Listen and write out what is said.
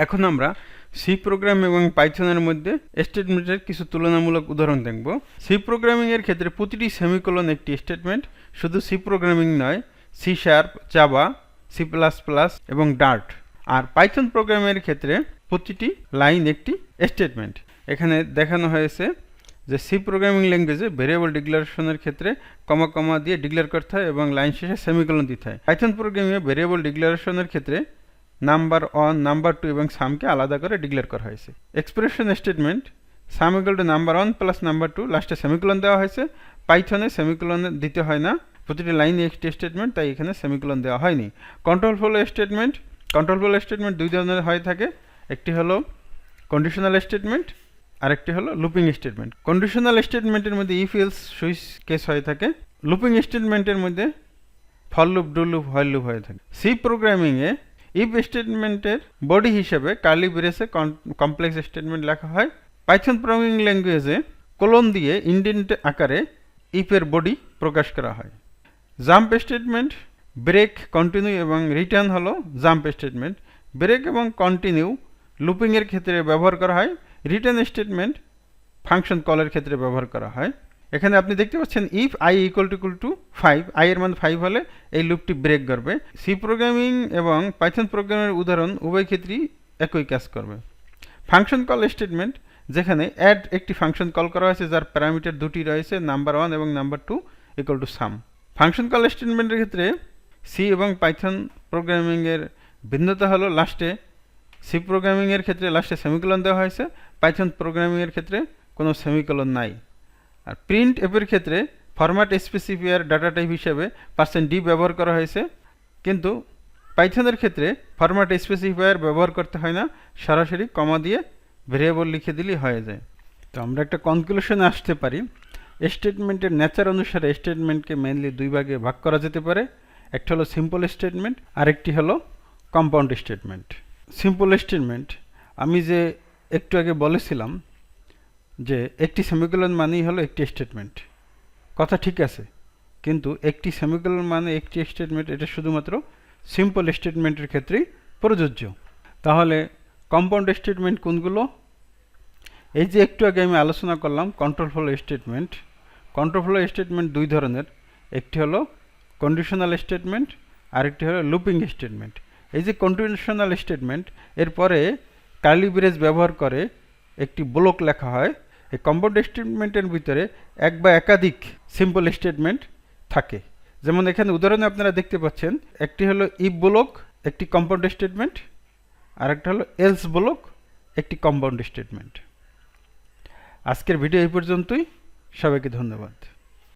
এখন আমরা C program এবং পাইথনের মধ্যে স্টেটমেন্টের কিছু তুলনামূলক উদাহরণ দেখব। সি প্রোগ্রামিং এর ক্ষেত্রে প্রতিটি সেমিকোলন একটি স্টেটমেন্ট। শুধু সি প্রোগ্রামিং নয়, C sharp, Java, C plus plus এবং ডার্ট। আর পাইথন প্রোগ্রামের ক্ষেত্রে প্রতিটি লাইন একটি স্টেটমেন্ট। এখানে দেখানো হয়েছে যে সি প্রোগ্রামিং ল্যাঙ্গুয়েজে ভেরিয়েবল ডিক্লারেশনের ক্ষেত্রে কমা কমা দিয়ে ডিক্লেয়ার করতে হয় এবং লাইন শেষে সেমিকোলন দিতে হয়। পাইথন প্রোগ্রামিংয়ে ভেরিয়েবল ডিক্লারেশনের ক্ষেত্রে নাম্বার 1, নাম্বার 2 এবং সামকে আলাদা করে ডিক্লেয়ার করা হয়েছে। Expression statement some equal to number 1 plus number 2, লাস্টে সেমিকোলন দেওয়া হয়েছে। পাইথনে সেমিকোলন দিতে হয় না, প্রতিটি লাইনে একটি স্টেটমেন্ট, তাই এখানে সেমিকোলন দেওয়া হয়নি। কন্ট্রোল ফ্লো স্টেটমেন্ট দুই ধরনের হয়ে থাকে, একটি হলো কন্ডিশনাল স্টেটমেন্ট, আরেকটি হলো লুপিং স্টেটমেন্ট। কন্ডিশনাল স্টেটমেন্টের মধ্যে ইফ এলস সুইচ কেস হয়ে থাকে। লুপিং স্টেটমেন্টের মধ্যে for loop, do loop, while loop হয়ে থাকে। সি প্রোগ্রামিংয়ে ইফ স্টেটমেন্টের বডি হিসেবে কার্লি ব্রেসে কমপ্লেক্স স্টেটমেন্ট লেখা হয়। পাইথন প্রোগ্রামিং ল্যাঙ্গুয়েজে কোলন দিয়ে ইন্ডেন্ট আকারে ইফের বডি প্রকাশ করা হয়। জাম্প স্টেটমেন্ট, ব্রেক, কন্টিনিউ এবং রিটার্ন হলো জাম্প স্টেটমেন্ট। ব্রেক এবং কন্টিনিউ লুপিংয়ের ক্ষেত্রে ব্যবহার করা হয়। রিটার্ন স্টেটমেন্ট ফাংশন কলের ক্ষেত্রে ব্যবহার করা হয়। এখানে আপনি দেখতে পাচ্ছেন if I equal to 5, I এর মান 5 হলে এই লুপটি ব্রেক করবে। সি প্রোগ্রামিং এবং পাইথন প্রোগ্রামের উদাহরণ উভয় ক্ষেত্রেই একই কাজ করবে। ফাংশন কল স্টেটমেন্ট, যেখানে অ্যাড একটি ফাংশন কল করা হয়েছে যার প্যারামিটার দুটি রয়েছে, নাম্বার 1 এবং number 2 equal to some. Function call স্টেটমেন্টের ক্ষেত্রে সি এবং পাইথন প্রোগ্রামিংয়ের ভিন্নতা হলো লাস্টে সি প্রোগ্রামিংয়ের ক্ষেত্রে লাস্টে সেমিকোলন দেওয়া হয়েছে, পাইথন প্রোগ্রামিংয়ের ক্ষেত্রে কোনো সেমিকোলন নাই। আর প্রিন্ট এফের ক্ষেত্রে ফরম্যাট স্পেসিফায়ার ডাটা টাইপ হিসেবে %d ব্যবহার করা হয়েছে, কিন্তু পাইথনের ক্ষেত্রে ফরম্যাট স্পেসিফায়ার ব্যবহার করতে হয় না, সরাসরি কমা দিয়ে ভেরিয়েবল লিখে দিলেই হয়ে যায়। তো আমরা একটা কনক্লুশনে আসতে পারি, স্টেটমেন্টের নেচার অনুসারে স্টেটমেন্টকে মেইনলি দুই ভাগে ভাগ করা যেতে পারে। একটা হলো সিম্পল স্টেটমেন্ট, আরেকটি হলো কম্পাউন্ড স্টেটমেন্ট। সিম্পল স্টেটমেন্ট আমি যে একটু আগে বলেছিলাম যে একটি সেমিকোলন মানেই হলো একটি স্টেটমেন্ট, কথা ঠিক আছে, কিন্তু একটি সেমিকোলন মানে একটি স্টেটমেন্ট, এটা শুধুমাত্র সিম্পল স্টেটমেন্টের ক্ষেত্রেই প্রযোজ্য। তাহলে কম্পাউন্ড স্টেটমেন্ট কোনগুলো? এই যে একটু আগে আমি আলোচনা করলাম control flow statement. Control flow statement দুই ধরনের, একটি হলো কন্ডিশনাল স্টেটমেন্ট, আরেকটি হলো লুপিং স্টেটমেন্ট। এই যে কন্ডিশনাল স্টেটমেন্ট, এরপরে কার্লি ব্রেস ব্যবহার করে একটি ব্লক লেখা হয়। এই কম্পাউন্ড স্টেটমেন্টের ভিতরে এক বা একাধিক সিম্পল স্টেটমেন্ট থাকে। যেমন এখানে উদাহরণে আপনারা দেখতে পাচ্ছেন, একটি হলো ইফ ব্লক, একটি কম্পাউন্ড স্টেটমেন্ট, আরেকটা হলো এলস ব্লক, একটি কম্পাউন্ড স্টেটমেন্ট। আজকের ভিডিও এই পর্যন্তই, সবাইকে ধন্যবাদ।